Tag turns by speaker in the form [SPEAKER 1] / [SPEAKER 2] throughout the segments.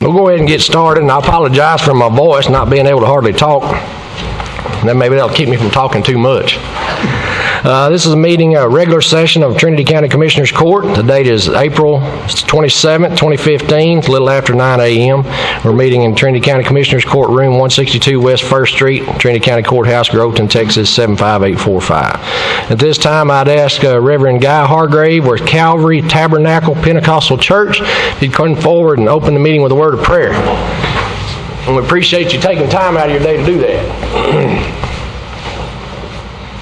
[SPEAKER 1] We'll go ahead and get started, and I apologize for my voice not being able to hardly talk. Then maybe that'll keep me from talking too much. This is a meeting, a regular session of Trinity County Commissioners Court. The date is April 27th, 2015. It's a little after 9 a.m. We're meeting in Trinity County Commissioners Court, room 162 West 1st Street, Trinity County Courthouse, Groveton, Texas, 75845. At this time, I'd ask Reverend Guy Hargrave with Calvary Tabernacle Pentecostal Church if he'd come forward and open the meeting with a word of prayer. And we appreciate you taking time out of your day to do that.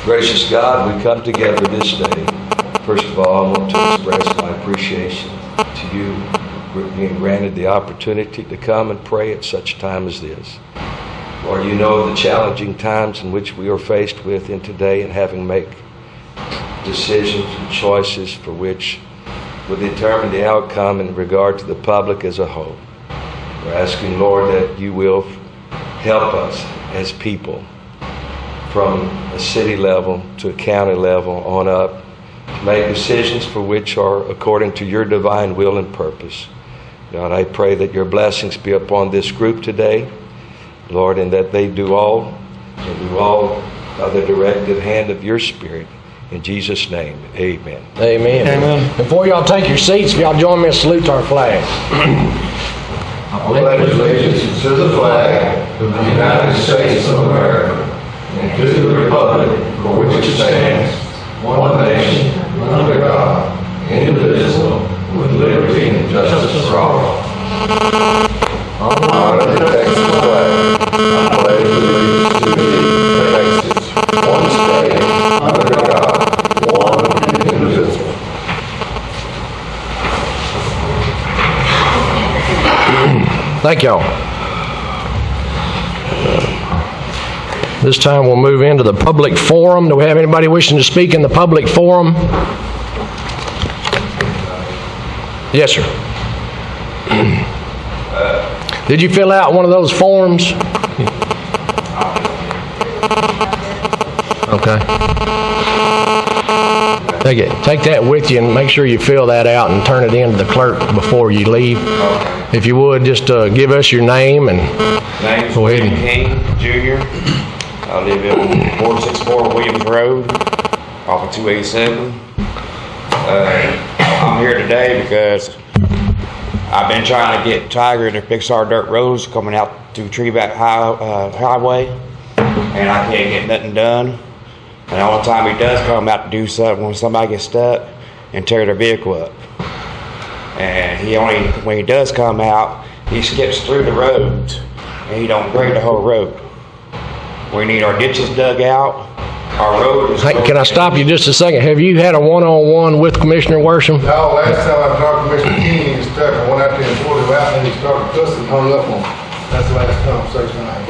[SPEAKER 2] Gracious God, we come together this day. First of all, I want to express my appreciation to you for being granted the opportunity to come and pray at such time as this. Lord, you know the challenging times in which we are faced with in today and having to make decisions and choices for which will determine the outcome in regard to the public as a whole. We're asking, Lord, that you will help us as people from a city level to a county level on up, to make decisions for which are according to your divine will and purpose. God, I pray that your blessings be upon this group today, Lord, and that they do all by the directive hand of your Spirit. In Jesus' name, amen.
[SPEAKER 1] Amen. Amen. Before y'all take your seats, if y'all join me in salute to our flag.
[SPEAKER 3] I pledge allegiance to the flag of the United States of America and to the republic for which it stands, one nation, under God, indivisible, with liberty and justice for all. I honor the Texas flag. I pledge allegiance to Texas, one state, under God, one and indivisible.
[SPEAKER 1] Thank y'all. This time we'll move into the public forum. Do we have anybody wishing to speak in the public forum? Yes, sir. Did you fill out one of those forms? Okay. Take that with you and make sure you fill that out and turn it in to the clerk before you leave. If you would, just give us your name and go ahead and...
[SPEAKER 4] King, Jr. I live in 464 Williams Road, off of 287. I'm here today because I've been trying to get Tiger to fix our dirt roads coming out to Treeback Highway, and I can't get nothing done. And all the time he does come out to do something when somebody gets stuck and tear their vehicle up. And when he does come out, he skips through the roads and he don't grade the whole road. We need our ditches dug out. Our road is...
[SPEAKER 1] Hey, can I stop you just a second? Have you had a one-on-one with Commissioner Worsham?
[SPEAKER 3] No, last time I talked to Mr. King, he was stuck. I went out there and pulled him out and he started cussing and hung up on him. That's the last conversation I had.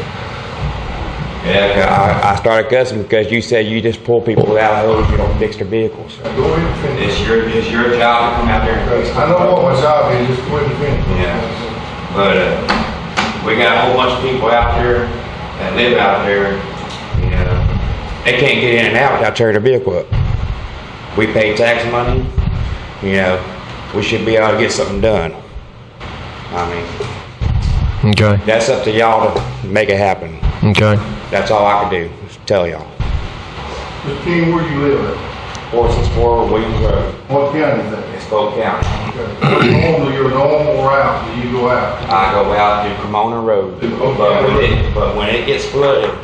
[SPEAKER 4] Yeah, I started cussing because you said you just pull people out of those, you don't fix their vehicles.
[SPEAKER 3] Go ahead and finish.
[SPEAKER 4] It's your job to come out there and fix them.
[SPEAKER 3] I know what my job is, just go ahead and finish.
[SPEAKER 4] Yeah, but we got a whole bunch of people out there that live out there, you know, they can't get in and out without tearing their vehicle up. We pay tax money, you know, we should be able to get something done. I mean,
[SPEAKER 1] okay,
[SPEAKER 4] that's up to y'all to make it happen.
[SPEAKER 1] Okay.
[SPEAKER 4] That's all I can do, is tell y'all.
[SPEAKER 3] Mr. King, where do you live at?
[SPEAKER 4] 464 Williams Road.
[SPEAKER 3] What county is that?
[SPEAKER 4] It's Polk County.
[SPEAKER 3] Okay. Normally, your normal route, do you go out?
[SPEAKER 4] I go out to Cremona Road, but when it gets flooded,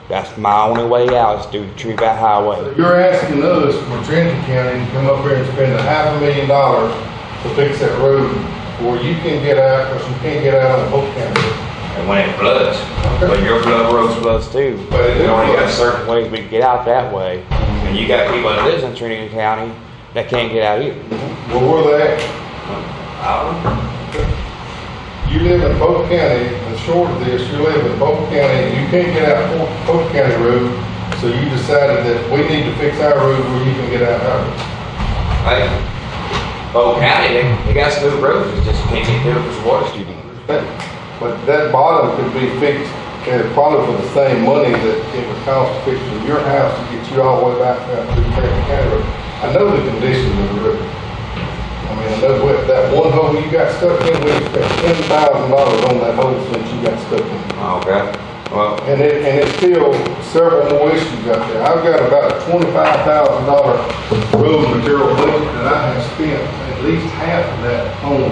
[SPEAKER 4] that's my only way out is through the Treeback Highway.
[SPEAKER 3] You're asking us for Trinity County to come up here and spend $500,000 to fix that road where you can get out, because you can't get out on Polk County.
[SPEAKER 4] And when it floods, but your flood road floods too.
[SPEAKER 3] But
[SPEAKER 4] we only got certain ways we can get out that way. And you got people that live in Trinity County that can't get out either.
[SPEAKER 3] Well, where they at?
[SPEAKER 4] I don't know.
[SPEAKER 3] You live in Polk County, and short of this, you live in Polk County, and you can't get out Polk County road, so you decided that we need to fix our road where you can get out ours.
[SPEAKER 4] Hey, Polk County, they got smooth roads, it's just you can't get there because the water's too deep.
[SPEAKER 3] But that bottom could be fixed probably for the same money that it would cost to fix from your house to get you all the way back out to the County Road. I know the condition of the river. I mean, I know what that one hole you got stuck in, we spent $10,000 on that hole since you got stuck in.
[SPEAKER 4] Okay, well,
[SPEAKER 3] And it's still several more issues out there. I've got about a $25,000 road material budget that I have spent at least half of that on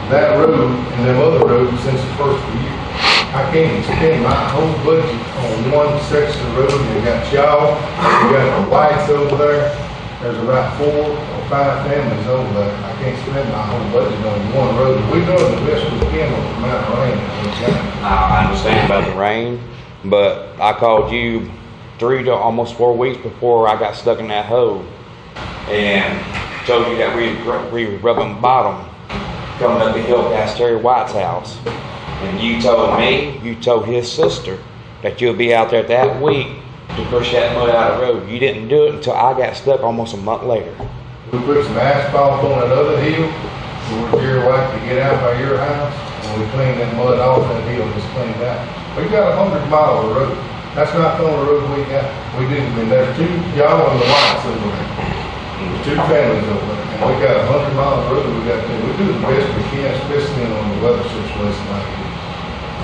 [SPEAKER 3] that road and them other roads since the first of the year. I can't spend my whole budget on one section of road. You got y'all, you got the whites over there. There's about 4 or 5 families over there. I can't spend my whole budget on one road. We're doing the best we can with the amount of rain that we got.
[SPEAKER 4] I understand about the rain, but I called you 3 to almost 4 weeks before I got stuck in that hole and told you that we were rubbing bottom coming up the hill past Terry White's house. And you told me, you told his sister, that you'll be out there that week to push that mud out of the road. You didn't do it until I got stuck almost a month later.
[SPEAKER 3] We put some asphalt on that other hill, where you're like to get out by your house, and we cleaned that mud off that hill, just cleaned out. We got 100 miles of road. That's not the only road we got. We didn't, and there's 2, y'all and the whites over there. There's 2 families over there, and we got 100 miles of road we got to do. We do the best we can, especially on the weather situation like this.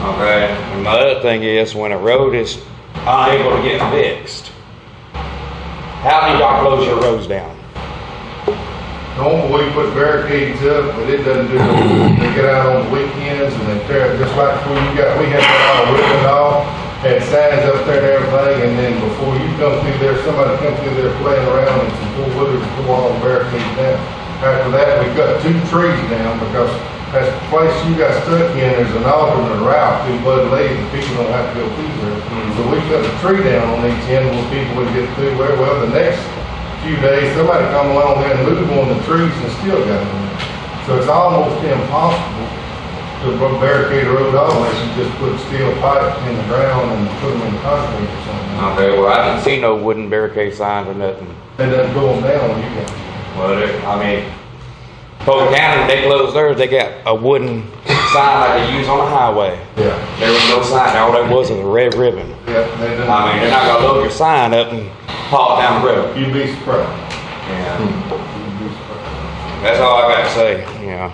[SPEAKER 4] Okay. And my other thing is, when a road is unable to get fixed, how do y'all close your roads down?
[SPEAKER 3] Normally we put barricades up, but it doesn't do it. They get out on the weekends and they tear it, just like we had that all ripped off, had signs up there and everything, and then before you come through there, somebody come through there playing around and some 4-wheelers and pull all the barricades down. After that, we cut 2 trees down because that's the place you got stuck in, there's an alternate route through Bud Lake, and people don't have to go through there. So we cut a tree down on each end where people would get through. Well, the next few days, somebody come along there and move on the trees and still got them there. So it's almost impossible to barricade a road off unless you just put steel pipes in the ground and put them in concrete or something.
[SPEAKER 4] Okay, well, I didn't see no wooden barricade signs or nothing.
[SPEAKER 3] It doesn't go them down when you got them.
[SPEAKER 4] Well, I mean, Polk County, they closed theirs, they got a wooden sign like they use on the highway.
[SPEAKER 3] Yeah.
[SPEAKER 4] There was no sign, all there was a red ribbon.
[SPEAKER 3] Yeah, they didn't.
[SPEAKER 4] I mean, they're not gonna load your sign up and haul it down the road.
[SPEAKER 3] You'd be surprised.
[SPEAKER 4] Yeah,
[SPEAKER 3] You'd be surprised.
[SPEAKER 4] that's all I got to say, you know.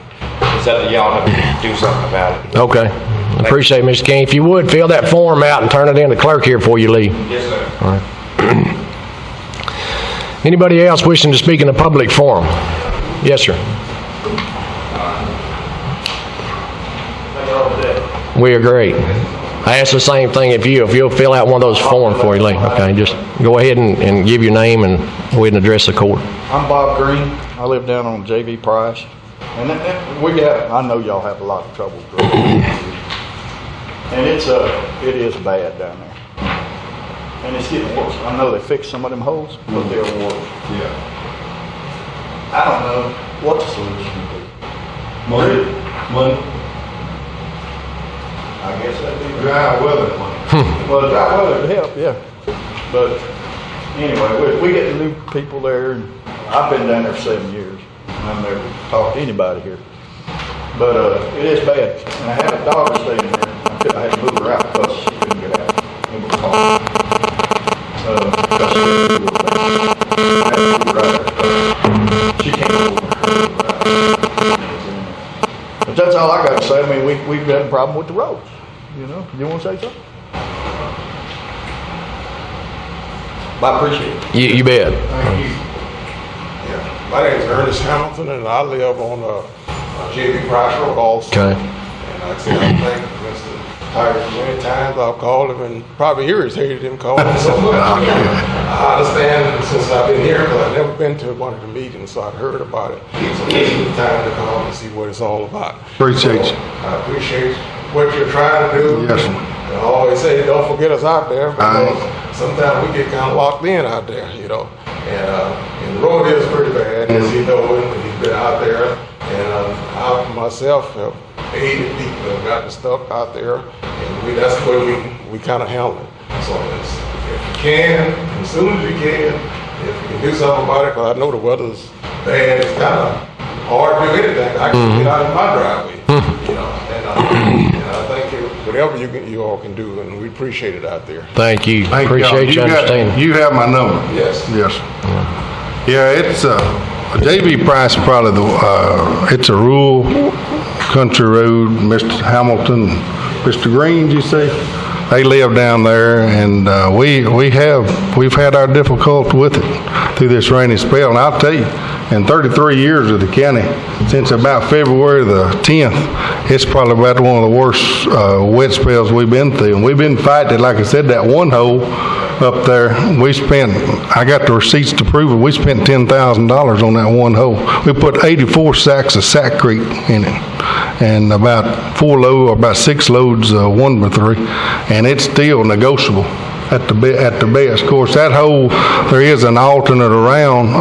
[SPEAKER 4] It's up to y'all to do something about it.
[SPEAKER 1] Okay. Appreciate it, Mr. King. If you would, fill that form out and turn it in to the clerk here before you leave.
[SPEAKER 4] Yes, sir.
[SPEAKER 1] All right. Anybody else wishing to speak in a public forum? Yes, sir. We are great. I ask the same thing if you'll fill out one of those forms before you leave. Okay, just go ahead and give your name and go ahead and address the court.
[SPEAKER 5] I'm Bob Green. I live down on J.V. Price. And I know y'all have a lot of trouble with roads. And it is bad down there. And it's getting worse. I know they fixed some of them holes, but they're worse.
[SPEAKER 3] Yeah.
[SPEAKER 5] I don't know what the solution would be.
[SPEAKER 3] Money.
[SPEAKER 5] I guess that'd be
[SPEAKER 3] Dry weather money.
[SPEAKER 5] well, the dry weather would help, yeah. But anyway, we get the new people there, and I've been down there for 7 years. I've never talked to anybody here. But it is bad. And I had a daughter staying there. I had to move her out because she couldn't get out. It was hard. Because she can't move her. But that's all I got to say. I mean, we've got a problem with the roads. You know, you want to say something? But I appreciate it.
[SPEAKER 1] You bet.
[SPEAKER 3] Thank you.
[SPEAKER 6] Yeah, my name is Ernest Hamilton, and I live on J.B. Price Road also.
[SPEAKER 1] Okay.
[SPEAKER 6] And like I said, I thank Mr. Tiger many times. I've called him, and probably here he's hated him calling. So I understand since I've been here, but I've never been to one of the meetings, so I've heard about it. So this is the time to call and see what it's all about.
[SPEAKER 3] Appreciate you.
[SPEAKER 6] I appreciate what you're trying to do.
[SPEAKER 3] Yes, sir.
[SPEAKER 6] And I always say, don't forget us out there, because sometimes we get kind of locked in out there, you know. And the road is pretty bad, as he knows, and he's been out there. And I myself have aided people that have gotten stuck out there, and that's the way we kind of handle it. So if you can, as soon as you can, if you can do something about it, because I know the weather's bad, it's kind of hard to do anything. I can get out of my driveway, you know, and I think whatever you all can do, and we appreciate it out there.
[SPEAKER 1] Thank you.
[SPEAKER 3] Thank
[SPEAKER 1] Appreciate you
[SPEAKER 3] y'all.
[SPEAKER 1] understanding.
[SPEAKER 3] You have my number.
[SPEAKER 6] Yes.
[SPEAKER 3] Yes. Yeah, JV Price is probably it's a rural country road. Mr. Hamilton, Mr. Green, did you say? They live down there, and we've had our difficulty with it through this rainy spell. And I'll tell you, in 33 years of the county, since about February the 10th, it's probably about one of the worst wet spells we've been through. And we've been fighting, like I said, that one hole up there. I got the receipts to prove it. We spent $10,000 on that one hole. We put 84 sacks of Sackcrete in it, and about 6 loads, 1 by 3, and it's still negotiable at the best. Of course, that hole, there is an alternate around,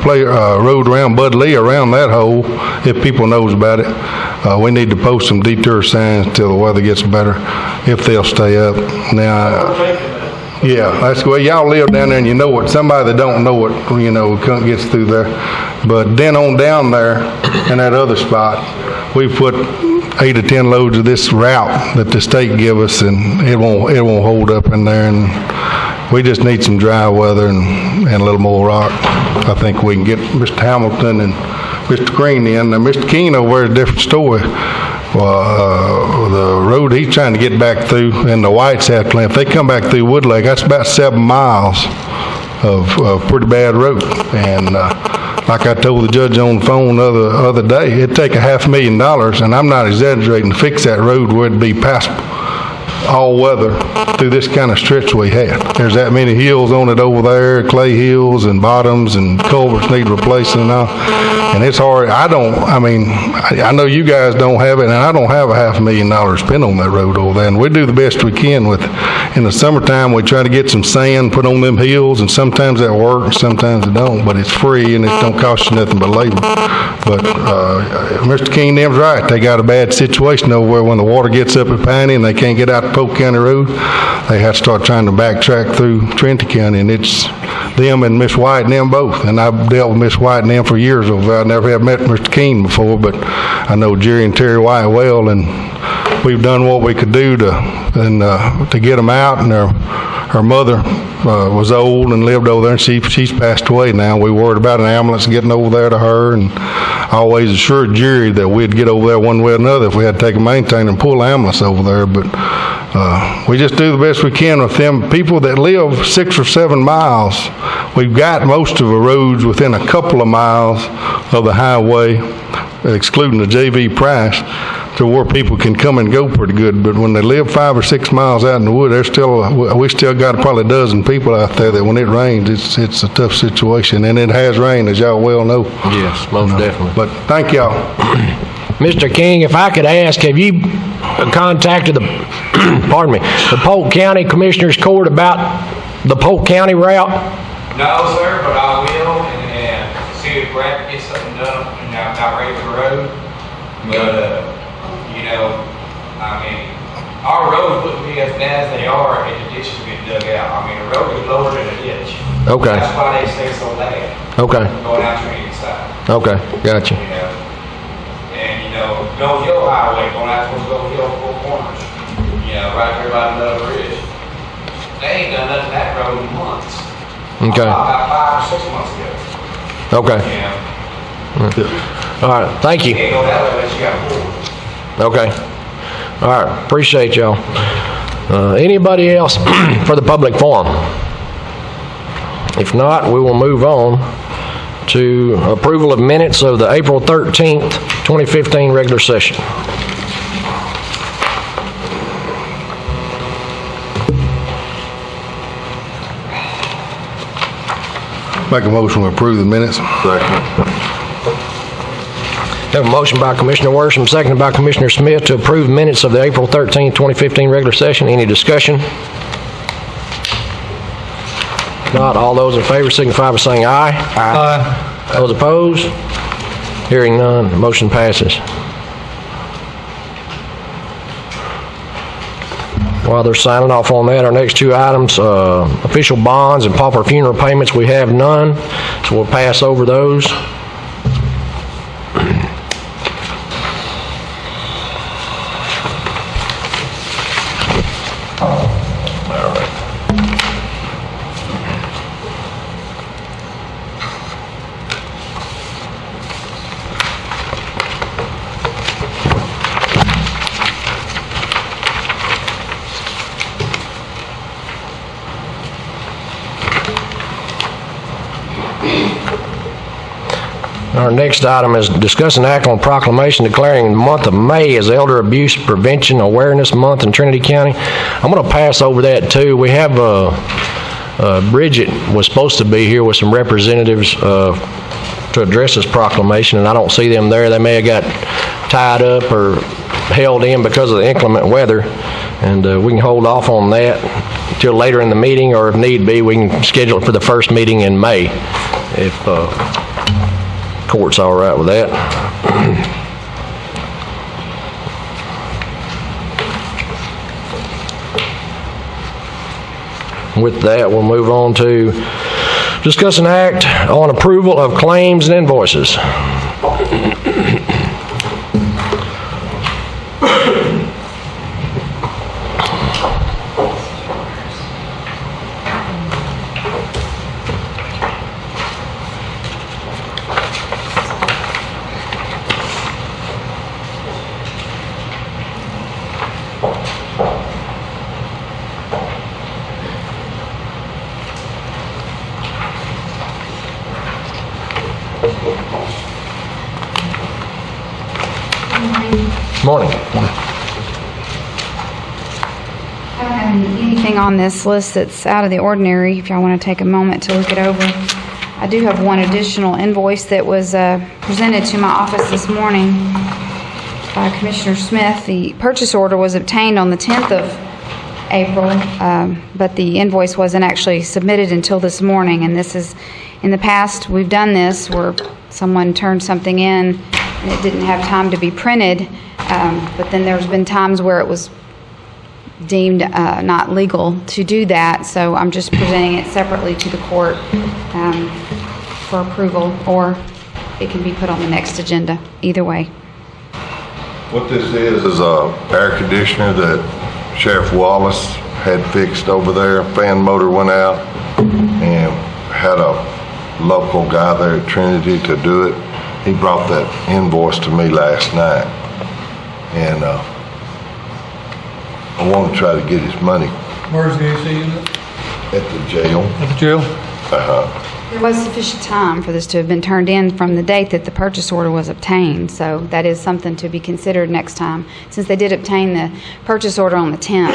[SPEAKER 3] road around Bud Lee around that hole, if people knows about it. We need to post some detour signs till the weather gets better, if they'll stay up. Now, yeah, that's the way y'all live down there, and you know it. Somebody that don't know it, gets through there. But then on down there, in that other spot, we put 8 or 10 loads of this route that the state give us, and it won't hold up in there. And we just need some dry weather and a little more rock. I think we can get Mr. Hamilton and Mr. Green in. Now, Mr. Keene over there, a different story. The road he's trying to get back through, and the Whites have plenty. If they come back through Wood Lake, that's about 7 miles of pretty bad road. And like I told the judge on the phone the other day, it'd take $500,000, and I'm not exaggerating, to fix that road where it'd be passable all weather through this kind of stretch we had. There's that many hills on it over there, clay hills and bottoms, and culverts need replacing and all. And it's hard. I know you guys don't have it, and I don't have $500,000 spent on that road over there. And we do the best we can with it. In the summertime, we try to get some sand put on them hills, and sometimes that works, sometimes it don't. But it's free, and it don't cost you nothing but labor. But Mr. King, them's right. They got a bad situation over where when the water gets up at Piney and they can't get out to Polk County Road, they have to start trying to backtrack through Trinity County, and it's them and Miss White and them both. And I've dealt with Miss White and them for years over there. I never have met Mr. King before, but I know Jerry and Terry White well, and we've done what we could do to get them out. And her mother was old and lived over there, and she's passed away now. We worried about an ambulance getting over there to her, and I always assured Jerry that we'd get over there one way or another if we had to take a maintainer and pull the ambulance over there. But we just do the best we can with them people that live 6 or 7 miles. We've got most of the roads within a couple of miles of the highway, excluding the JV Price, to where people can come and go pretty good. But when they live 5 or 6 miles out in the wood, we still got probably a dozen people out there that when it rains, it's a tough situation. And it has rained, as y'all well know.
[SPEAKER 1] Yes, most definitely.
[SPEAKER 3] But thank y'all.
[SPEAKER 1] Mr. King, if I could ask, have you contacted the Polk County Commissioners Court about the Polk County route?
[SPEAKER 4] No, sir, but I will, and see if Brad can get something done, and not ready for the road. But, our roads wouldn't be as bad as they are if the ditches get dug out. The road is lower than a ditch.
[SPEAKER 1] Okay.
[SPEAKER 4] That's why they stay so bad.
[SPEAKER 1] Okay.
[SPEAKER 4] Going out Trinity side.
[SPEAKER 1] Okay, gotcha.
[SPEAKER 4] And Gold Hill Highway going out towards Gold Hill, 4 corners. Right there by the Love Bridge. They ain't done nothing to that road in months.
[SPEAKER 1] Okay.
[SPEAKER 4] About 5 or 6 months ago.
[SPEAKER 1] Okay. All right, thank you.
[SPEAKER 4] You can't go that way unless you got 4.
[SPEAKER 1] Okay. All right, appreciate y'all. Anybody else for the public forum? If not, we will move on to approval of minutes of the April 13th, 2015 regular session.
[SPEAKER 3] Make a motion to approve the minutes. Second.
[SPEAKER 1] Have a motion by Commissioner Worsham, seconded by Commissioner Smith to approve minutes of the April 13th, 2015 regular session. Any discussion? Not all those in favor signify by saying aye. Aye. Those opposed? Hearing none, the motion passes. While they're signing off on that, our next 2 items, official bonds and pauper funeral payments, we have none, so we'll pass over those. Our next item is discuss and act on proclamation declaring the month of May as Elder Abuse Prevention Awareness Month in Trinity County. I'm going to pass over that too. We have Bridget was supposed to be here with some representatives to address this proclamation, and I don't see them there. They may have got tied up or held in because of the inclement weather, and we can hold off on that until later in the meeting, or if need be, we can schedule it for the first meeting in May if court's all right with that. With that, we'll move on to discuss and act on approval of claims and invoices. Morning.
[SPEAKER 7] I don't have anything on this list that's out of the ordinary, if y'all want to take a moment to look it over. I do have one additional invoice that was presented to my office this morning by Commissioner Smith. The purchase order was obtained on the 10th of April, but the invoice wasn't actually submitted until this morning. And this is, in the past, we've done this where someone turned something in and it didn't have time to be printed. But then there's been times where it was deemed not legal to do that, so I'm just presenting it separately to the court for approval, or it can be put on the next agenda, either way.
[SPEAKER 3] What this is a air conditioner that Sheriff Wallace had fixed over there. Fan motor went out, and had a local guy there at Trinity to do it. He brought that invoice to me last night, and I want to try to get his money
[SPEAKER 8] Where's the AC unit?
[SPEAKER 3] at the jail.
[SPEAKER 8] At the jail?
[SPEAKER 7] There was sufficient time for this to have been turned in from the date that the purchase order was obtained, so that is something to be considered next time. Since they did obtain the purchase order on the 10th,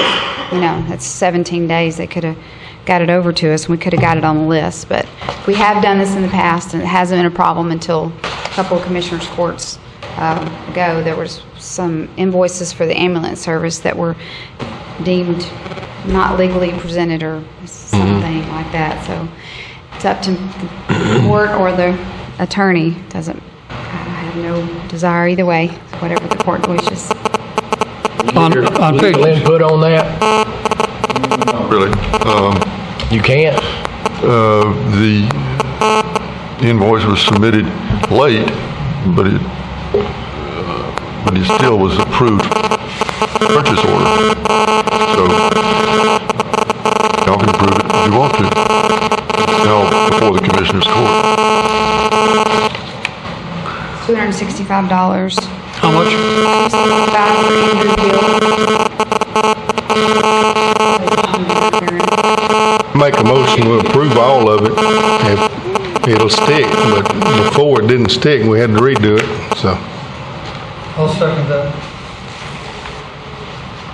[SPEAKER 7] that's 17 days, they could have got it over to us, and we could have got it on the list. But we have done this in the past, and it hasn't been a problem until a couple of commissioners' courts ago. There was some invoices for the ambulance service that were deemed not legally presented or something like that. So it's up to the court or the attorney. I have no desire either way, whatever the court wishes.
[SPEAKER 8] On page,
[SPEAKER 1] Legal input on that?
[SPEAKER 9] Really.
[SPEAKER 1] You can't?
[SPEAKER 9] The invoice was submitted late, but it still was approved purchase order. So y'all can approve it if you want to. Now before the Commissioner's Court.
[SPEAKER 7] $265.
[SPEAKER 8] how much?
[SPEAKER 9] Make a motion to approve all of it if it'll stick, but before it didn't stick, we had to redo it, so.
[SPEAKER 8] I'll second that.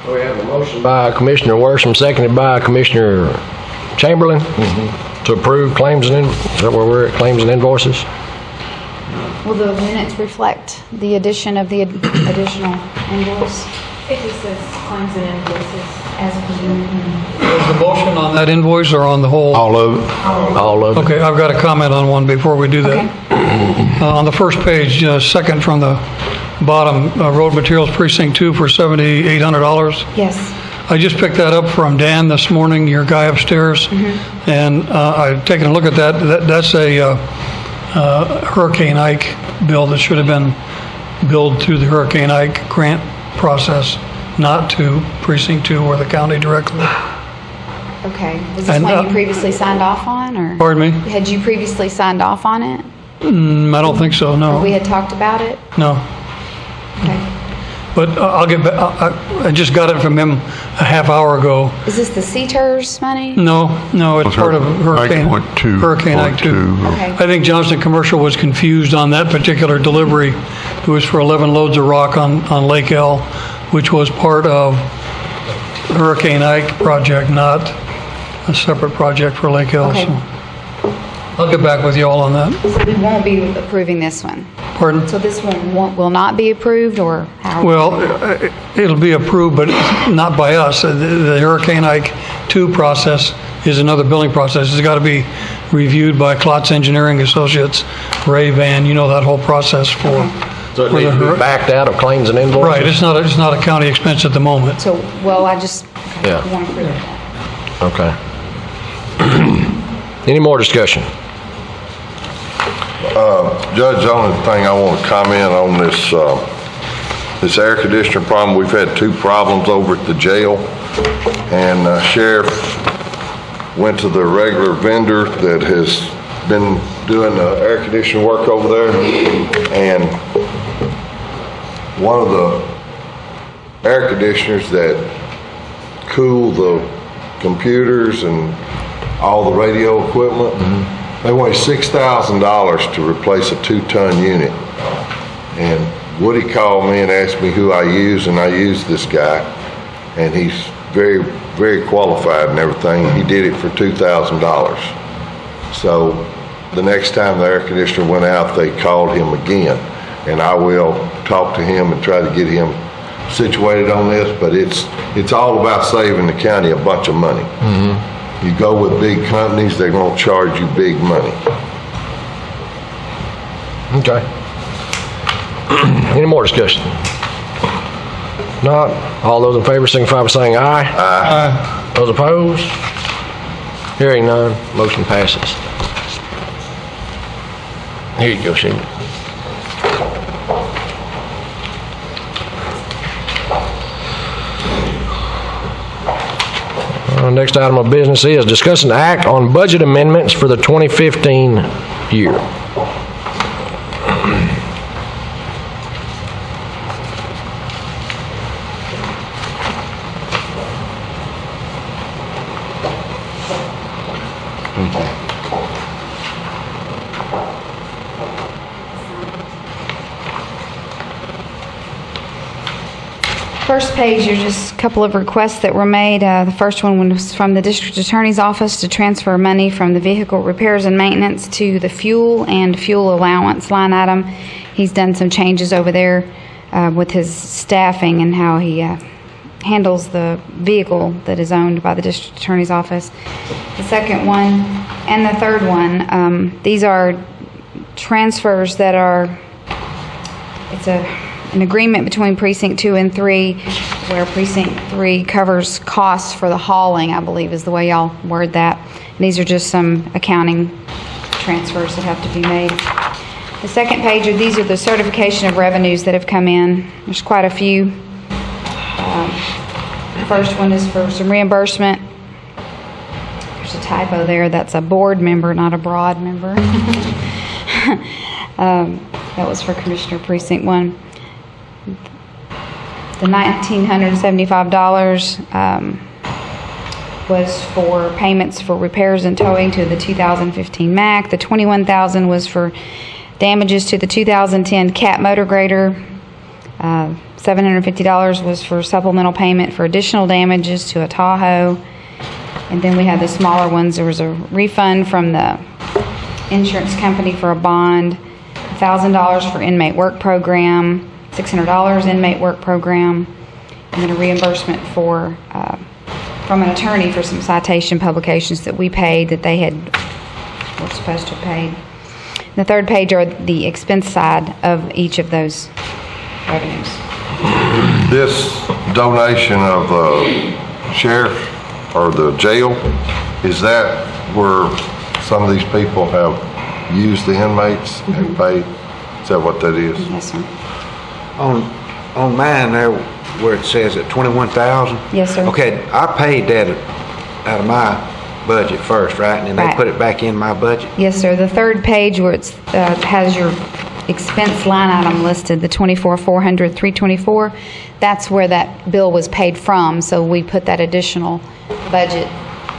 [SPEAKER 1] We have a motion by Commissioner Worsham, seconded by Commissioner Chamberlain to approve claims and, is that where we're at, claims and invoices?
[SPEAKER 7] Will the minutes reflect the addition of the additional invoice?
[SPEAKER 10] It just says claims and invoices.
[SPEAKER 7] As presumed.
[SPEAKER 8] Is the motion on that invoice or on the whole?
[SPEAKER 9] All of it.
[SPEAKER 1] All of it.
[SPEAKER 8] Okay, I've got a comment on one before we do that.
[SPEAKER 7] Okay.
[SPEAKER 8] On the first page, second from the bottom, road materials precinct 2 for $7,800.
[SPEAKER 7] Yes.
[SPEAKER 8] I just picked that up from Dan this morning, your guy upstairs, and I've taken a look at that. That's a Hurricane Ike bill that should have been billed through the Hurricane Ike grant process, not to precinct 2 or the county directly.
[SPEAKER 7] Okay. Was this
[SPEAKER 8] And,
[SPEAKER 7] one you previously signed off on, or?
[SPEAKER 8] Pardon me?
[SPEAKER 7] Had you previously signed off on it?
[SPEAKER 8] I don't think so, no.
[SPEAKER 7] We had talked about it?
[SPEAKER 8] No.
[SPEAKER 7] Okay.
[SPEAKER 8] But I'll get back, I just got it from him a half hour ago.
[SPEAKER 7] Is this the CTERS money?
[SPEAKER 8] No, it's part of Hurricane Ike 2.
[SPEAKER 7] Okay.
[SPEAKER 8] I think Johnston Commercial was confused on that particular delivery. It was for 11 loads of rock on Lake L, which was part of Hurricane Ike project, not a separate project for Lake L.
[SPEAKER 7] Okay.
[SPEAKER 8] So I'll get back with you all on that.
[SPEAKER 7] So we won't be approving this one?
[SPEAKER 8] Pardon?
[SPEAKER 7] So this one will not be approved, or how?
[SPEAKER 8] Well, it'll be approved, but not by us. The Hurricane Ike 2 process is another billing process. It's got to be reviewed by Klotz Engineering Associates, Ray Van, you know that whole process for.
[SPEAKER 1] So it needs to be backed out of claims and invoices?
[SPEAKER 8] Right, it's not a county expense at the moment.
[SPEAKER 7] So, well, I just
[SPEAKER 1] Yeah.
[SPEAKER 7] want to approve that.
[SPEAKER 1] Okay. Any more discussion?
[SPEAKER 3] Judge, the only thing I want to comment on this air conditioner problem, we've had 2 problems over at the jail, and Sheriff went to the regular vendor that has been doing the air conditioning work over there, and one of the air conditioners that cool the computers and all the radio equipment, they weigh $6,000 to replace a 2-ton unit. And Woody called me and asked me who I use, and I use this guy, and he's very, very qualified and everything. He did it for $2,000. So the next time the air conditioner went out, they called him again, and I will talk to him and try to get him situated on this, but it's all about saving the county a bunch of money. You go with big companies, they're going to charge you big money.
[SPEAKER 1] Okay. Any more discussion? Not, all those in favor signify by saying aye.
[SPEAKER 8] Aye.
[SPEAKER 1] Those opposed? Hearing none, motion passes. Here you go, Sheila. Next item of business is discuss and act on budget amendments for the 2015 year.
[SPEAKER 7] First page, there's just a couple of requests that were made. The first one was from the District Attorney's Office to transfer money from the vehicle repairs and maintenance to the fuel and fuel allowance line item. He's done some changes over there with his staffing and how he handles the vehicle that is owned by the District Attorney's Office. The second one and the third one, these are transfers that are, it's an agreement between Precinct 2 and 3, where Precinct 3 covers costs for the hauling, I believe is the way y'all word that. And these are just some accounting transfers that have to be made. The second page, these are the certification of revenues that have come in. There's quite a few. The first one is for some reimbursement. There's a typo there. That's a board member, not a broad member. That was for Commissioner Precinct 1. The $1,975 was for payments for repairs and towing to the 2015 Mack. The $21,000 was for damages to the 2010 Cat motor grader. $750 was for supplemental payment for additional damages to a Tahoe. And then we had the smaller ones. There was a refund from the insurance company for a bond, $1,000 for inmate work program, $600 inmate work program, and then a reimbursement for from an attorney for some citation publications that we paid that they were supposed to have paid. The third page are the expense side of each of those revenues.
[SPEAKER 3] This donation of the sheriff or the jail, is that where some of these people have used the inmates and paid? Is that what that is?
[SPEAKER 7] Yes, sir.
[SPEAKER 11] On mine there, where it says at 21,000?
[SPEAKER 7] Yes, sir.
[SPEAKER 11] Okay, I paid that out of my budget first, right? And then they
[SPEAKER 7] Right.
[SPEAKER 11] put it back in my budget?
[SPEAKER 7] Yes, sir. The third page where it's has your expense line item listed, the 24,400, 324, that's where that bill was paid from, so we put that additional budget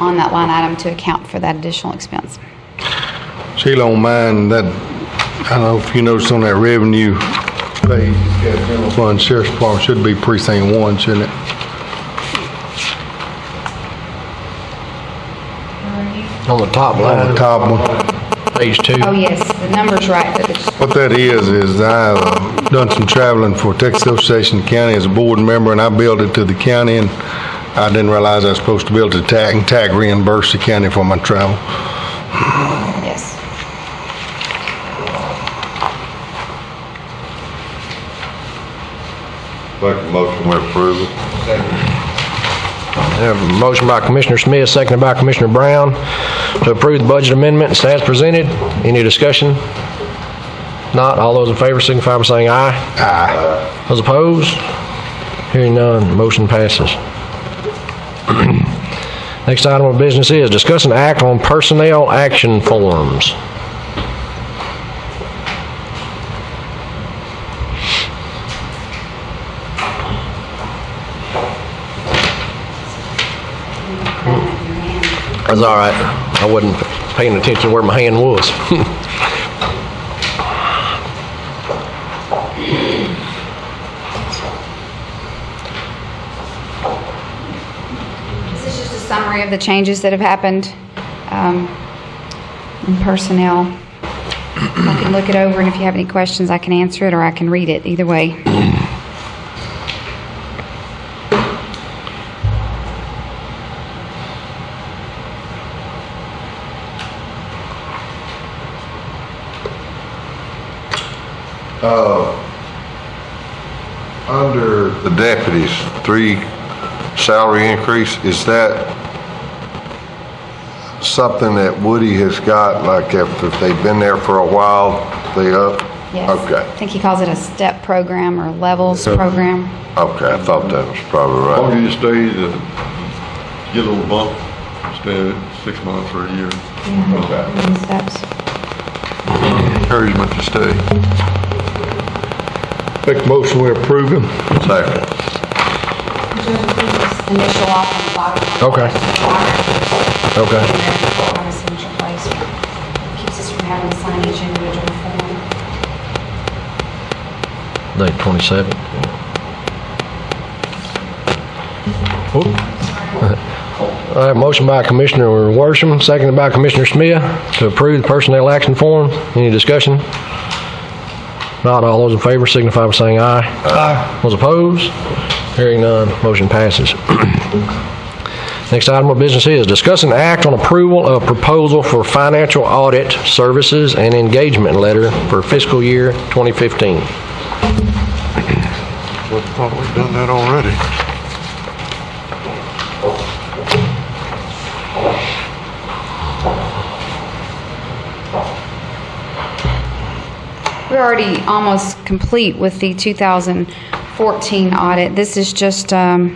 [SPEAKER 7] on that line item to account for that additional expense.
[SPEAKER 9] Sheila, on mine, that, I don't know if you noticed on that revenue page, it's got general fund, sheriff's department, should be precinct 1, shouldn't it?
[SPEAKER 1] On the top
[SPEAKER 9] On
[SPEAKER 1] line,
[SPEAKER 9] the top one.
[SPEAKER 1] page 2.
[SPEAKER 7] Oh, yes, the number's right, but it's,
[SPEAKER 9] What that is I've done some traveling for Texas Association of County as a board member, and I billed it to the county, and I didn't realize I was supposed to bill to TAC, and TAC reimburse the county for my travel.
[SPEAKER 7] yes.
[SPEAKER 3] Make a motion, we approve it.
[SPEAKER 1] I have a motion by Commissioner Smith, seconded by Commissioner Brown, to approve the budget amendments as presented. Any discussion? Not, all those in favor signify by saying aye. Aye. Those opposed? Hearing none, motion passes. Next item of business is discuss and act on personnel action forms. That's all right. I wasn't paying attention where my hand was.
[SPEAKER 7] This is just a summary of the changes that have happened in personnel. I can look it over, and if you have any questions, I can answer it, or I can read it, either way.
[SPEAKER 3] Under the deputies, 3 salary increase, is that something that Woody has got, like if they've been there for a while, they up?
[SPEAKER 7] Yes.
[SPEAKER 3] Okay,
[SPEAKER 7] I think he calls it a STEP program or levels program.
[SPEAKER 3] okay, I thought that was probably
[SPEAKER 6] As long
[SPEAKER 3] right.
[SPEAKER 6] as you stay, get a little bump, stay at 6 months or a year.
[SPEAKER 7] Steps.
[SPEAKER 6] Encouragement to stay.
[SPEAKER 9] Make a motion, we approve him.
[SPEAKER 3] Second.
[SPEAKER 7] Initial off on the bottom.
[SPEAKER 1] Okay. Okay.
[SPEAKER 7] And then on a signature place. Keeps us from having to sign each individual form.
[SPEAKER 1] Date 27. All right, motion by Commissioner Worsham, seconded by Commissioner Smith to approve the personnel action form. Any discussion? Not, all those in favor signify by saying aye. Aye. Those opposed? Hearing none, motion passes. Next item of business is discuss and act on approval of proposal for financial audit services and engagement letter for fiscal year 2015.
[SPEAKER 3] I thought we'd done that already.
[SPEAKER 7] We're already almost complete with the 2014 audit. This is just a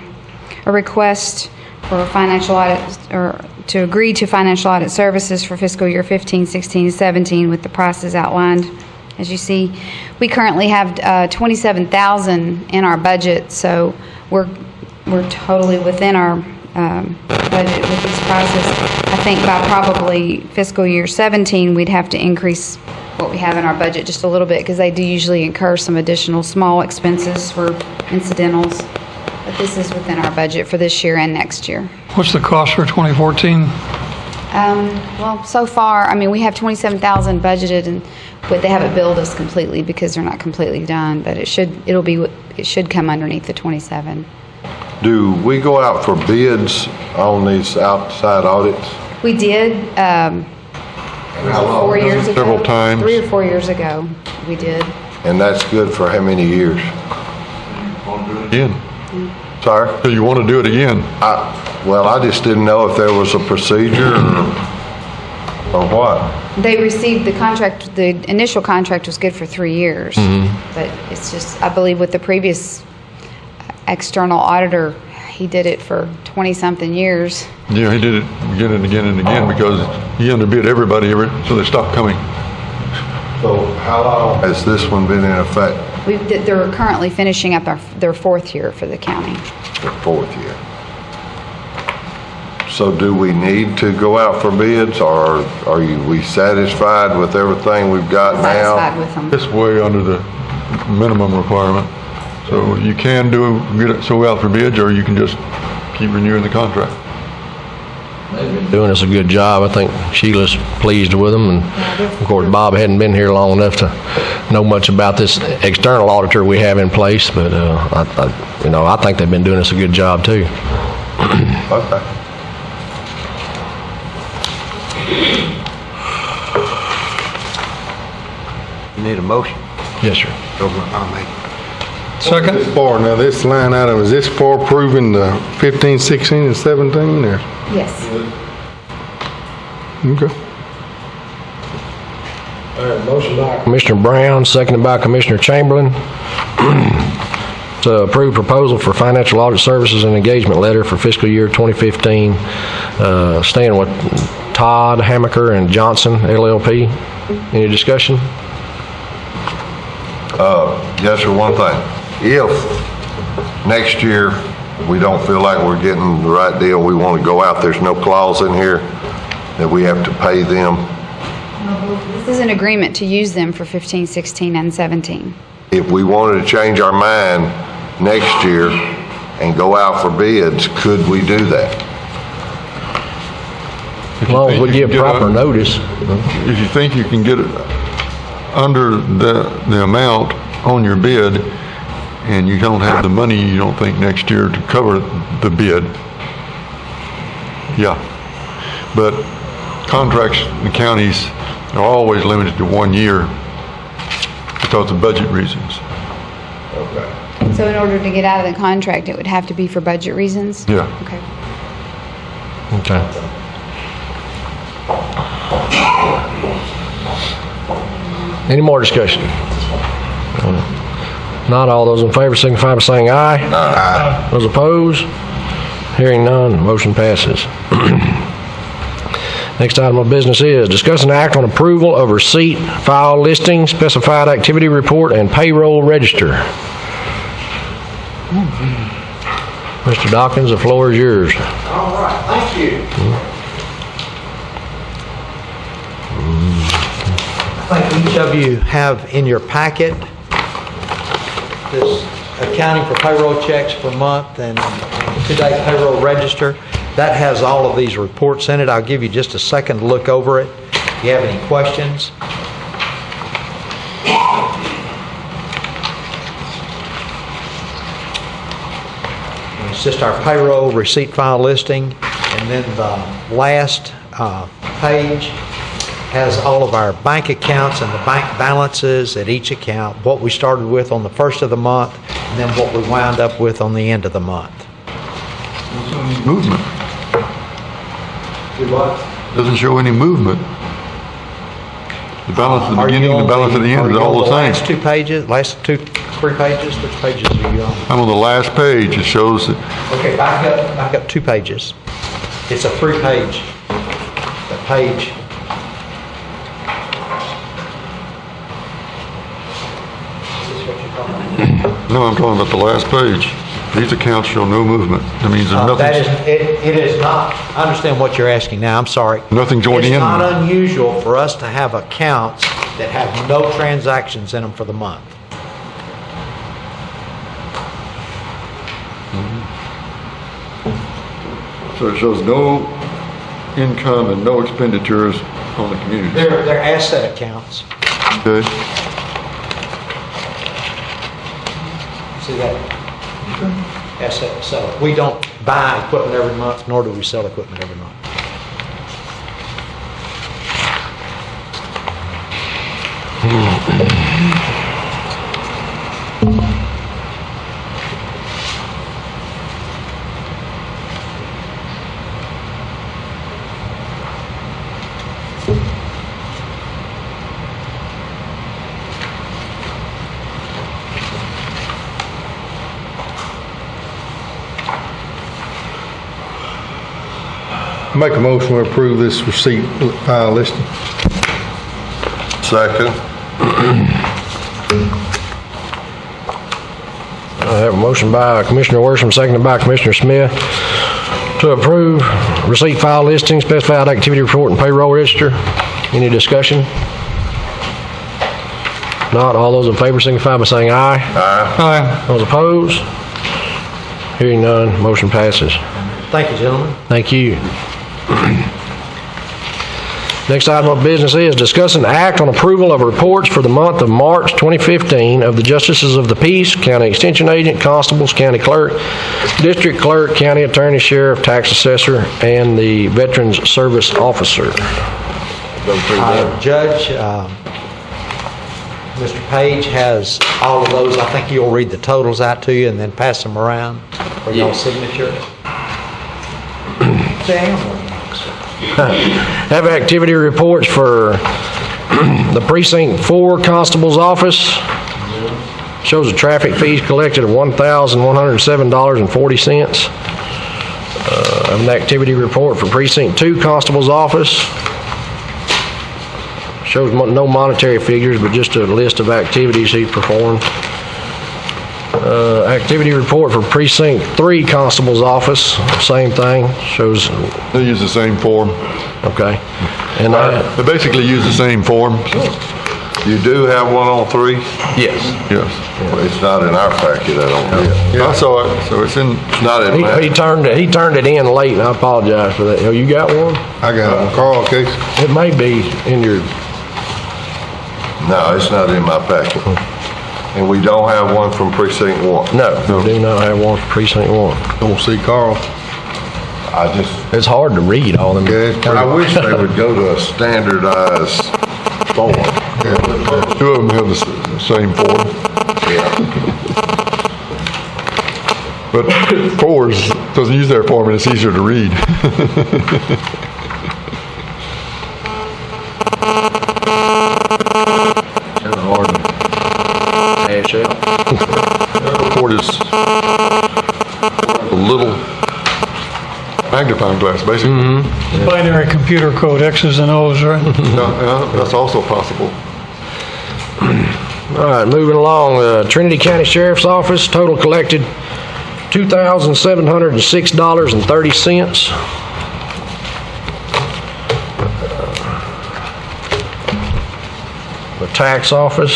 [SPEAKER 7] request for financial audit, or to agree to financial audit services for fiscal year 15, 16, and 17 with the prices outlined. As you see, we currently have $27,000 in our budget, so we're totally within our budget with these prices. I think by probably fiscal year 17, we'd have to increase what we have in our budget just a little bit, because they do usually incur some additional small expenses for incidentals. But this is within our budget for this year and next year.
[SPEAKER 8] What's the cost for 2014?
[SPEAKER 7] Well, so far, I mean, we have $27,000 budgeted, but they haven't billed us completely because they're not completely done. But it should come underneath the 27.
[SPEAKER 3] Do we go out for bids on these outside audits?
[SPEAKER 7] We did 4 years ago.
[SPEAKER 3] Several times.
[SPEAKER 7] 3 or 4 years ago, we did.
[SPEAKER 3] And that's good for how many years?
[SPEAKER 6] Want to do it again?
[SPEAKER 3] Sorry?
[SPEAKER 6] So you want to do it again?
[SPEAKER 3] Well, I just didn't know if there was a procedure or what.
[SPEAKER 7] They received the contract, the initial contract was good for 3 years. But it's just, I believe with the previous external auditor, he did it for 20-something years.
[SPEAKER 6] Yeah, he did it again and again and again because he underbid everybody, so they stopped coming.
[SPEAKER 9] So how long has this one been in effect?
[SPEAKER 7] They're currently finishing up their fourth year for the county.
[SPEAKER 9] The fourth year. So do we need to go out for bids, or are we satisfied with everything we've got now?
[SPEAKER 7] Satisfied with them.
[SPEAKER 3] It's way under the minimum requirement. So you can get it, so out for bids, or you can just keep renewing the contract.
[SPEAKER 1] Doing us a good job. I think Sheila's pleased with them, and of course, Bob hadn't been here long enough to know much about this external auditor we have in place, but I think they've been doing us a good job too.
[SPEAKER 9] Okay.
[SPEAKER 11] You need a motion?
[SPEAKER 1] Yes, sir.
[SPEAKER 11] I'll make it.
[SPEAKER 8] Second?
[SPEAKER 9] Now this line item, is this for approving the 15, 16, and 17, or?
[SPEAKER 7] Yes.
[SPEAKER 9] Okay.
[SPEAKER 1] Motion by Commissioner Brown, seconded by Commissioner Chamberlain, to approve proposal for financial audit services and engagement letter for fiscal year 2015, staying with Todd, Hamaker, and Johnson LLP. Any discussion?
[SPEAKER 9] Yes, sir, one thing. If next year we don't feel like we're getting the right deal, we want to go out, there's no clause in here that we have to pay them.
[SPEAKER 7] This is an agreement to use them for 15, 16, and 17.
[SPEAKER 9] If we wanted to change our mind next year and go out for bids, could we do that?
[SPEAKER 1] As long as we give proper notice.
[SPEAKER 3] If you think you can get it under the amount on your bid, and you don't have the money, you don't think next year to cover the bid, yeah. But contracts in the counties are always limited to 1 year because of budget reasons.
[SPEAKER 7] So in order to get out of the contract, it would have to be for budget reasons?
[SPEAKER 3] Yeah.
[SPEAKER 7] Okay.
[SPEAKER 1] Okay. Any more discussion? Not all those in favor signify by saying aye. Aye. Those opposed? Hearing none, motion passes. Next item of business is discuss and act on approval of receipt, file listing, specified activity report, and payroll register. Mr. Dawkins, the floor is yours.
[SPEAKER 11] All right, thank you. I think each of you have in your packet this accounting for payroll checks per month and two-day payroll register. That has all of these reports in it. I'll give you just a second to look over it. If you have any questions. It's just our payroll receipt file listing, and then the last page has all of our bank accounts and the bank balances at each account, what we started with on the first of the month, and then what we wound up with on the end of the month.
[SPEAKER 3] Movement.
[SPEAKER 11] Do what?
[SPEAKER 3] Doesn't show any movement. The balance at the beginning and the balance at the end is all the same.
[SPEAKER 11] Last 2 pages, last 3 pages, which pages are you on?
[SPEAKER 3] I'm on the last page. It shows that
[SPEAKER 11] Okay, back up 2 pages. It's a 3-page, the page. Is this what you're talking about?
[SPEAKER 3] No, I'm talking about the last page. These accounts show no movement. That means there's
[SPEAKER 11] That is,
[SPEAKER 3] nothing,
[SPEAKER 11] it is not, I understand what you're asking now, I'm sorry.
[SPEAKER 3] nothing joining in.
[SPEAKER 11] It's not unusual for us to have accounts that have no transactions in them for the month.
[SPEAKER 3] So it shows no income and no expenditures on the community.
[SPEAKER 11] They're asset accounts.
[SPEAKER 3] Okay?
[SPEAKER 11] See that? Asset, sell it. We don't buy equipment every month, nor do we sell equipment every month.
[SPEAKER 9] Make a motion to approve this receipt file listing.
[SPEAKER 3] Second.
[SPEAKER 1] I have a motion by Commissioner Worsham, seconded by Commissioner Smith, to approve receipt file listing, specified activity report, and payroll register. Any discussion? Not, all those in favor signify by saying aye.
[SPEAKER 8] Aye.
[SPEAKER 1] Those opposed? Hearing none, motion passes.
[SPEAKER 11] Thank you, gentlemen.
[SPEAKER 1] Thank you. Next item of business is discuss and act on approval of reports for the month of March 2015 of the Justices of the Peace, County Extension Agent, Constables, County Clerk, District Clerk, County Attorney, Sheriff, Tax Assessor, and the Veterans Service Officer.
[SPEAKER 11] Judge, Mr. Page has all of those. I think he'll read the totals out to you and then pass them around for your signature.
[SPEAKER 1] Have activity reports for the Precinct 4 Constable's Office. Shows the traffic fees collected of $1,107.40. Have an activity report for Precinct 2 Constable's Office. Shows no monetary figures, but just a list of activities he performed. Activity report for Precinct 3 Constable's Office, same thing, shows,
[SPEAKER 3] They use the same form.
[SPEAKER 1] okay. And
[SPEAKER 3] They basically use the same form.
[SPEAKER 9] You do have one on 3?
[SPEAKER 1] yes,
[SPEAKER 3] Yes.
[SPEAKER 9] Well, it's not in our packet, I don't think.
[SPEAKER 3] I saw it, so it's in,
[SPEAKER 9] It's not in
[SPEAKER 1] he
[SPEAKER 9] mine.
[SPEAKER 1] turned it in late, and I apologize for that. Oh, you got one?
[SPEAKER 9] I got one. Carl, case?
[SPEAKER 1] It may be in your,
[SPEAKER 9] No, it's not in my packet. And we don't have one from precinct 1.
[SPEAKER 1] no, we do not have one for Precinct 1.
[SPEAKER 9] Don't see Carl. I just,
[SPEAKER 1] It's hard to read all them.
[SPEAKER 9] I wish they would go to a standardized form.
[SPEAKER 3] two of them have the same form. But 4s doesn't use their form and it's easier to read.
[SPEAKER 1] Kind of hard to hash out.
[SPEAKER 3] Report is a little magnifying glass, basically.
[SPEAKER 8] Binary computer code, X's and O's, right?
[SPEAKER 3] Yeah, that's also possible.
[SPEAKER 1] All right, moving along, Trinity County Sheriff's Office, total collected $2,706.30. The tax office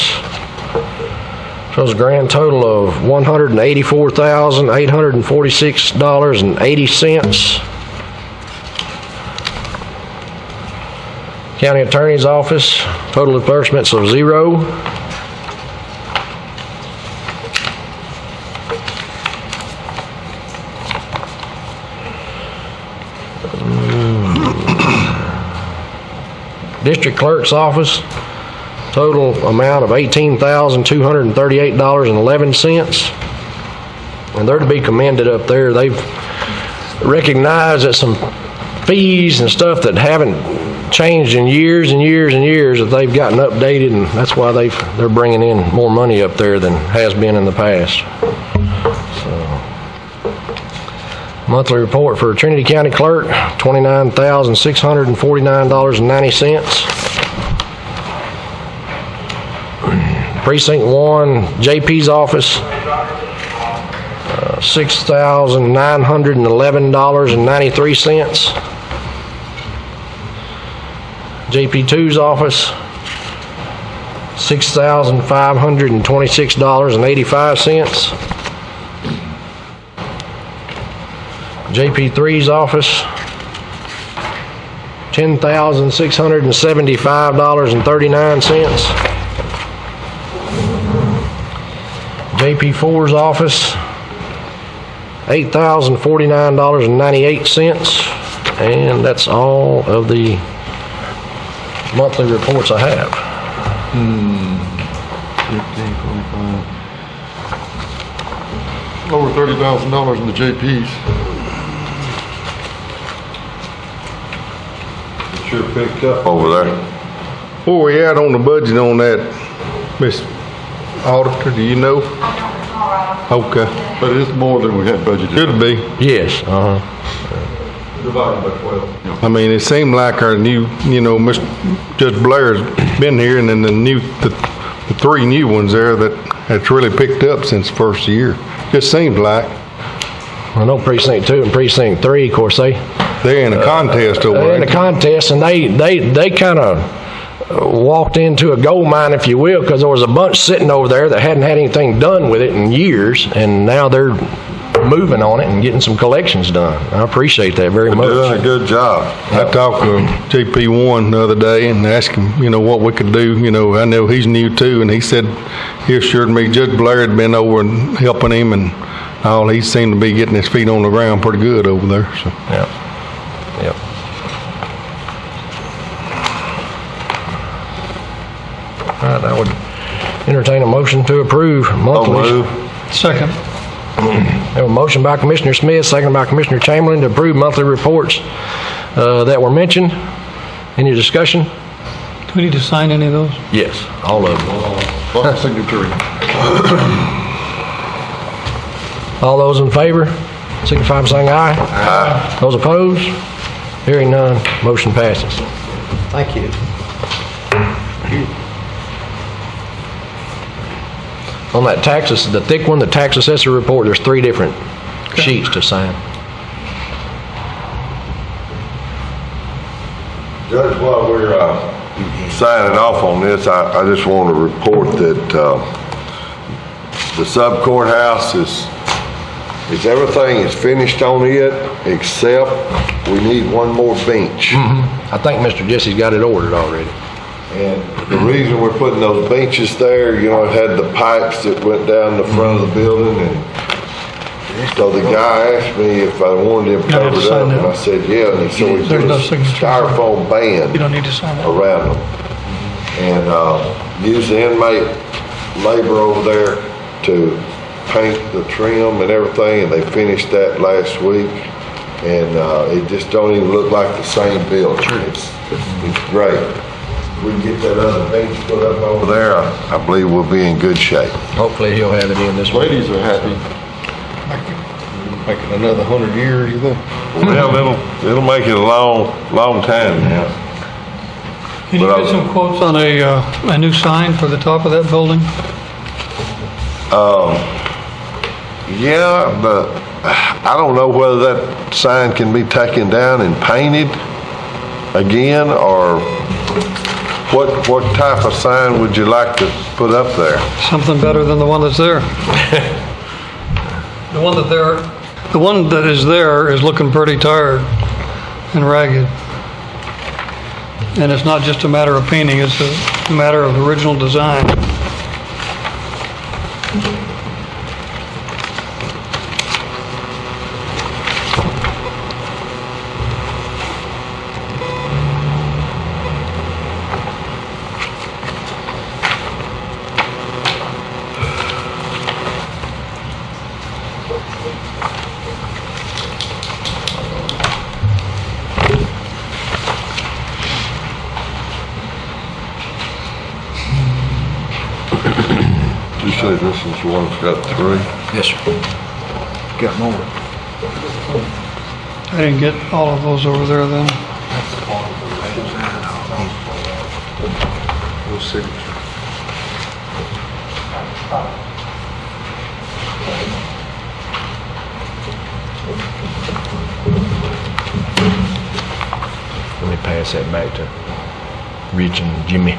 [SPEAKER 1] shows a grand total of $184,846.80. County Attorney's Office, total disbursements of $0. District Clerk's Office, total amount of $18,238.11. And they're to be commended up there. They've recognized that some fees and stuff that haven't changed in years and years and years, that they've gotten updated, and that's why they're bringing in more money up there than has been in the past. Monthly report for Trinity County Clerk, $29,649.90. Precinct 1, JP's office, $6,911.93. JP2's office, $6,526.85. JP3's office, $10,675.39. JP4's office, $8,049.98. And that's all of the monthly reports I have.
[SPEAKER 3] 15, 25. Over $30,000 in the JPs.
[SPEAKER 9] Sure picked up over there.
[SPEAKER 3] Where we at on the budget on that, Miss Auditor, do you know? Okay. But it's more than we had budgeted. Should be.
[SPEAKER 1] Yes,
[SPEAKER 5] divided by 12.
[SPEAKER 9] I mean, it seemed like our new, Mr. Judge Blair's been here, and then the three new ones there that's really picked up since the first year. Just seems like
[SPEAKER 1] I know Precinct 2 and Precinct 3, of course,
[SPEAKER 9] they're in a contest over
[SPEAKER 1] they're in a
[SPEAKER 9] there.
[SPEAKER 1] contest, and they kind of walked into a gold mine, if you will, because there was a bunch sitting over there that hadn't had anything done with it in years, and now they're moving on it and getting some collections done. I appreciate that very much.
[SPEAKER 3] Doing a good job.
[SPEAKER 9] I talked to GP1 the other day and asked him, what we could do. I know he's new too, and he said, he assured me Judge Blair had been over and helping him, and all, he seemed to be getting his feet on the ground pretty good over there, so.
[SPEAKER 1] Yep. All right, I would entertain a motion to approve monthly.
[SPEAKER 8] Second.
[SPEAKER 1] Have a motion by Commissioner Smith, second by Commissioner Chamberlain to approve monthly reports that were mentioned. Any discussion?
[SPEAKER 8] Do we need to sign any of those?
[SPEAKER 1] Yes, all of them.
[SPEAKER 6] What's the signature?
[SPEAKER 1] All those in favor, signify by saying aye. Aye. Those opposed? Hearing none, motion passes.
[SPEAKER 11] Thank you.
[SPEAKER 1] On that taxes, the thick one, the tax assessor report, there's 3 different sheets to sign.
[SPEAKER 3] Judge, while we're signing off on this, I just want to report that the sub courthouse is everything is finished on it, except we need one more bench.
[SPEAKER 1] I think Mr. Jesse's got it ordered already.
[SPEAKER 3] And the reason we're putting those benches there, it had the pipes that went down the front of the building, and so the guy asked me if I wanted them
[SPEAKER 8] You don't have to
[SPEAKER 3] covered
[SPEAKER 8] sign
[SPEAKER 3] up,
[SPEAKER 8] that.
[SPEAKER 3] and I said, yeah, and so we
[SPEAKER 8] There's
[SPEAKER 3] put
[SPEAKER 8] no
[SPEAKER 3] a
[SPEAKER 8] signature.
[SPEAKER 3] styrofoam band
[SPEAKER 8] You don't need to sign that.
[SPEAKER 3] around them. And use the inmate labor over there to paint the trim and everything, and they finished that last week. And it just don't even look like the same building. It's great. We can get that other bench put up over there, I believe we'll be in good shape.
[SPEAKER 1] Hopefully he'll have it in this week.
[SPEAKER 6] Ladies are happy.
[SPEAKER 9] Making another 100 years, you think?
[SPEAKER 3] Well, it'll make it a long time now.
[SPEAKER 8] Can you
[SPEAKER 3] But
[SPEAKER 8] get some quotes on a new sign for the top of that building?
[SPEAKER 3] Yeah, but I don't know whether that sign can be taken down and painted again, or what type of sign would you like to put up there?
[SPEAKER 8] Something better than the one that's there. The one that is there is looking pretty tired and ragged. And it's not just a matter of painting, it's a matter of original design.
[SPEAKER 3] You say this is the one that's got 3?
[SPEAKER 1] Yes, sir.
[SPEAKER 5] Got more.
[SPEAKER 8] I didn't get all of those over there then.
[SPEAKER 9] No signature.
[SPEAKER 1] Let me pass that back to Rich and Jimmy.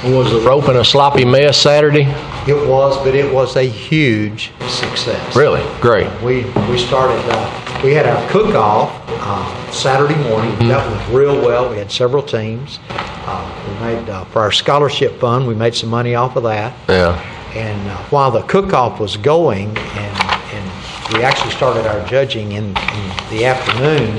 [SPEAKER 1] Was the roping a sloppy mess Saturday?
[SPEAKER 11] It was, but it was a huge success.
[SPEAKER 1] Really? Great.
[SPEAKER 11] We started, we had our cook-off Saturday morning. That went real well. We had several teams. We made, for our scholarship fund, we made some money off of that.
[SPEAKER 1] Yeah.
[SPEAKER 11] And while the cook-off was going, and we actually started our judging in the afternoon.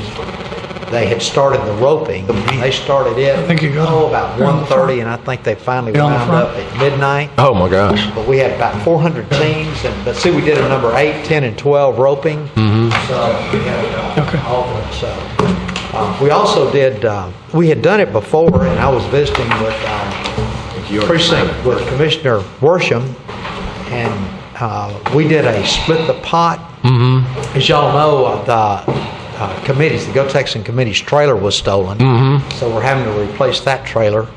[SPEAKER 11] They had started the roping. They started it,
[SPEAKER 8] think you got
[SPEAKER 11] about 1:30, and I think they finally
[SPEAKER 8] Yeah, on the
[SPEAKER 11] wound
[SPEAKER 8] front.
[SPEAKER 11] up at midnight.
[SPEAKER 1] Oh, my gosh.
[SPEAKER 11] But we had about 400 teams, but see, we did a number 8, 10, and 12 roping. So we had
[SPEAKER 8] Okay.
[SPEAKER 11] alternate. So we also did. We had done it before, and I was visiting with precinct with Commissioner Worsham, and we did a split the pot. As y'all know, the committees, the Go Texan committee's trailer was stolen, so we're having to replace that trailer.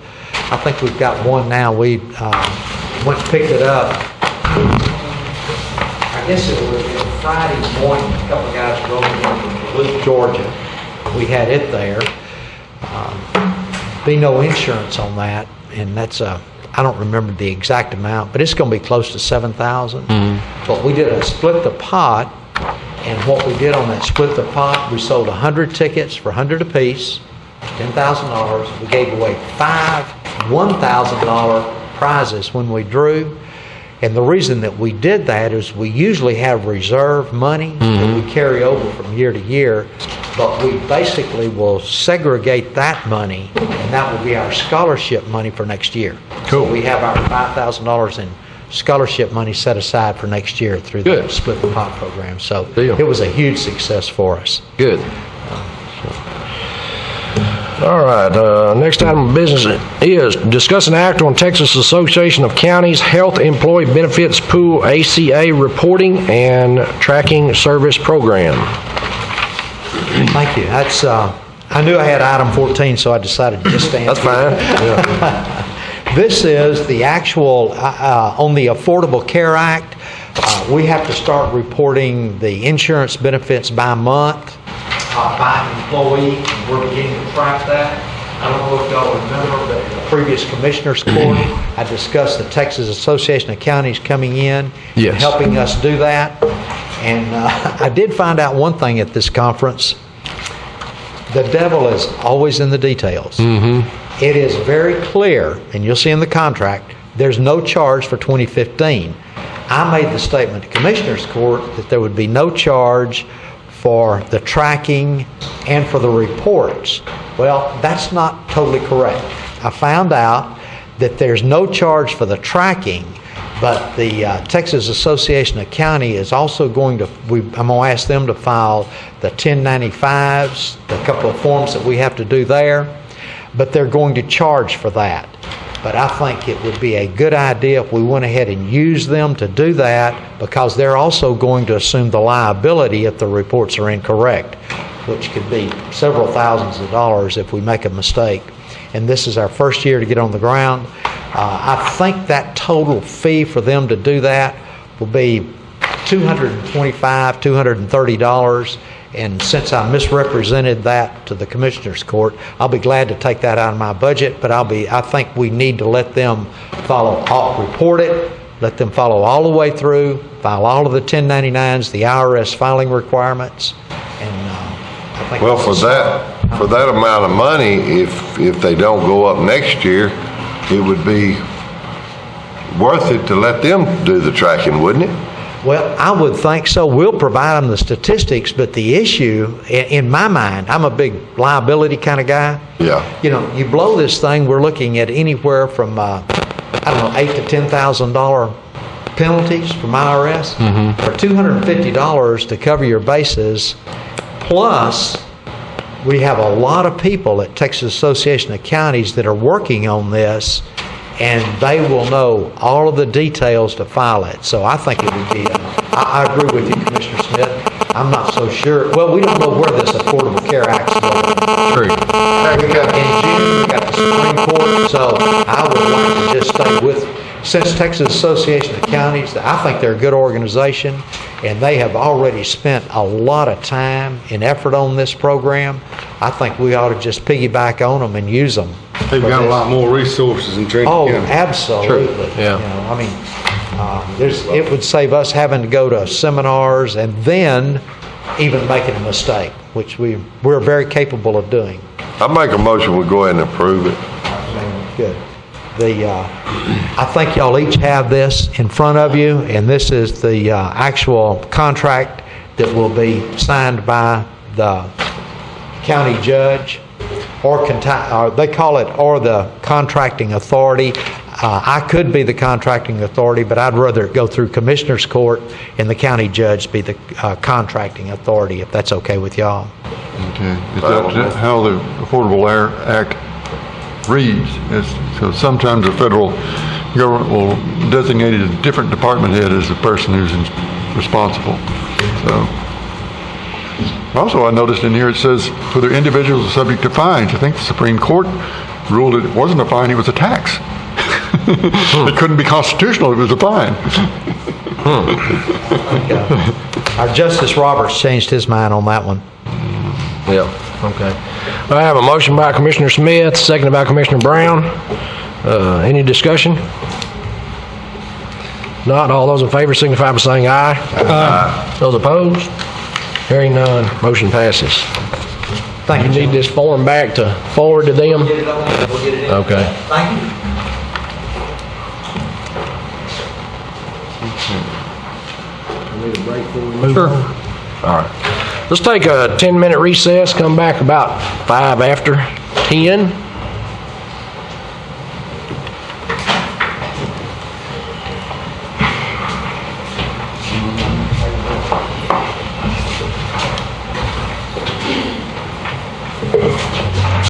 [SPEAKER 11] I think we've got one now. We went and picked it up. I guess it was Friday morning. A couple of guys drove in from Duluth, Georgia. We had it there. Be no insurance on that, and that's I don't remember the exact amount, but it's going to be close to $7,000. But we did a split the pot. And what we did on that split the pot, we sold 100 tickets for $100 apiece, $10,000. We gave away 5 $1,000 prizes when we drew. And the reason that we did that is we usually have reserve money that we carry over from year to year, but we basically will segregate that money, and that will be our scholarship money for next year. Cool. So we have our $5,000 in scholarship money set aside for next year through the Split the Pot program. So
[SPEAKER 1] Deal.
[SPEAKER 11] it was a huge success for us.
[SPEAKER 1] Good. All right, next item of business is discuss and act on Texas Association of Counties Health Employee Benefits Pool ACA reporting and tracking service program.
[SPEAKER 11] Thank you. That's I knew I had item 14, so I decided to just stand.
[SPEAKER 1] That's fine. Yeah.
[SPEAKER 11] This is the actual, on the Affordable Care Act, we have to start reporting the insurance benefits by month, by employee, and we're beginning to track that. I don't know if y'all remember, but in the previous Commissioners Court, I discussed the Texas Association of Counties coming in and
[SPEAKER 1] Yes.
[SPEAKER 11] helping us do that. And I did find out one thing at this conference. The devil is always in the details. It is very clear, and you'll see in the contract, there's no charge for 2015. I made the statement to Commissioners Court that there would be no charge for the tracking and for the reports. Well, that's not totally correct. I found out that there's no charge for the tracking, but the Texas Association of County is also going to, I'm going to ask them to file the 1095s, the couple of forms that we have to do there, but they're going to charge for that. But I think it would be a good idea if we went ahead and used them to do that, because they're also going to assume the liability if the reports are incorrect, which could be several thousands of dollars if we make a mistake. And this is our first year to get on the ground. I think that total fee for them to do that will be $225, $230. And since I misrepresented that to the Commissioners Court, I'll be glad to take that out of my budget, but I think we need to let them report it, let them follow all the way through, file all of the 1099s, the IRS filing requirements, and I think...
[SPEAKER 3] Well, for that amount of money, if they don't go up next year, it would be worth it to let them do the tracking, wouldn't it?
[SPEAKER 11] Well, I would think so. We'll provide them the statistics, but the issue, in my mind, I'm a big liability kind of guy.
[SPEAKER 3] Yeah.
[SPEAKER 11] You know, you blow this thing, we're looking at anywhere from, $8,000 to $10,000 penalties from IRS. For $250 to cover your bases, plus we have a lot of people at Texas Association of Counties that are working on this, and they will know all of the details to file it. So I think it would be, I agree with you, Commissioner Smith. I'm not so sure. Well, we don't know where this Affordable Care Act's going.
[SPEAKER 1] True.
[SPEAKER 11] In June, we got the Supreme Court, so I would like to just stay with, since Texas Association of Counties, I think they're a good organization, and they have already spent a lot of time and effort on this program. I think we ought to just piggyback on them and use them.
[SPEAKER 9] They've got a lot more resources in Trinity
[SPEAKER 11] Oh,
[SPEAKER 9] County.
[SPEAKER 11] absolutely.
[SPEAKER 1] True, yeah.
[SPEAKER 11] You know, I mean, it would save us having to go to seminars and then even making a mistake, which we're very capable of doing.
[SPEAKER 3] I make a motion, we go ahead and approve it.
[SPEAKER 11] Good. I think y'all each have this in front of you, and this is the actual contract that will be signed by the county judge or they call it, or the contracting authority. I could be the contracting authority, but I'd rather it go through Commissioners Court and the county judge be the contracting authority, if that's okay with y'all.
[SPEAKER 3] Okay. Is that how the Affordable Air Act reads? So sometimes the federal government will designate a different department head as the person who's responsible. So. Also, I noticed in here it says whether individuals are subject to fines. I think the Supreme Court ruled it wasn't a fine, it was a tax. It couldn't be constitutional, it was a fine.
[SPEAKER 11] Our Justice Roberts changed his mind on that one.
[SPEAKER 1] Yeah, okay. I have a motion by Commissioner Smith, seconded by Commissioner Brown. Any discussion? Not, all those in favor signify by saying aye. Aye. Those opposed? Hearing none, motion passes.
[SPEAKER 11] Thank you.
[SPEAKER 1] You need this form back to forward to them?
[SPEAKER 11] We'll get it in.
[SPEAKER 1] Okay.
[SPEAKER 11] Thank you.
[SPEAKER 8] Sure.
[SPEAKER 1] All right. Let's take a 10-minute recess, come back about 5 after 10.